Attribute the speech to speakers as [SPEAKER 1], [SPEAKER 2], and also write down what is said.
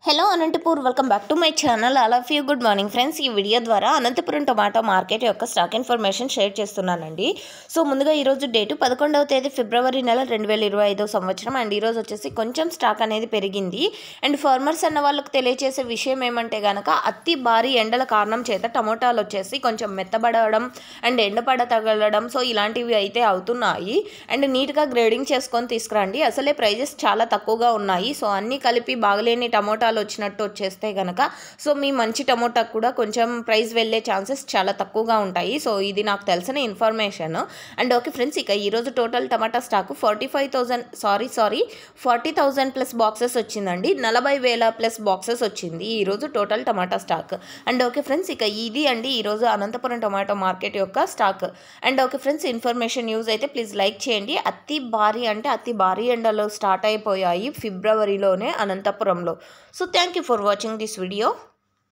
[SPEAKER 1] Hello Anantapur welcome back to my channel. All of you good morning friends. ఈ video ద్వారా Anantapuram tomato market యొక్క stock information share చేస్తున్నానండి. So ముందుగా ఈరోజు date 11వ తేదీ ఫిబ్రవరి నెల 2025 సంవత్సరం. అండ్ ఈరోజు వచ్చేసి కొంచెం స్టాక్ అనేది పెరిగింది. అండ్ ఫార్మర్స్ అన్న వాళ్ళకి తెలియజేసే విషయం ఏమంటే కనుక అతి భారీ ఎండల కారణం చేత టమోటాలు వచ్చేసి కొంచెం మెత్తబడడం అండ్ ఎండపడ తగలడం సో ఇలాంటివి అయితే అవుతున్నాయి. అండ్ నీట్గా గ్రేడింగ్ చేసుకొని తీసుకురండి. అసలే ప్రైజెస్ చాలా తక్కువగా ఉన్నాయి. సో అన్నీ కలిపి బాగలేని టమోటాలు వచ్చినట్టు వచ్చేస్తే కనుక సో మీ మంచి టమోటా కూడా కొంచెం ప్రైస్ వెళ్ళే ఛాన్సెస్ చాలా తక్కువగా ఉంటాయి. సో ఇది నాకు తెలిసిన ఇన్ఫర్మేషన్. అండ్ ఓకే ఫ్రెండ్స్, ఇక ఈరోజు టోటల్ టమాటా స్టాక్ 40,000 ప్లస్ బాక్సెస్ వచ్చిందండి. 40,000 ప్లస్ బాక్సెస్ వచ్చింది ఈరోజు total tomato stock. And okay friends, ఇక ఇది అండి ఈరోజు అనంతపురం టమాటో మార్కెట్ యొక్క stock. And okay friends, information news అయితే ప్లీజ్ లైక్ చేయండి. అతి భారీ ఎండలు స్టార్ట్ అయిపోయాయి ఫిబ్రవరిలోనే అనంతపురంలో. So thank you for watching this video.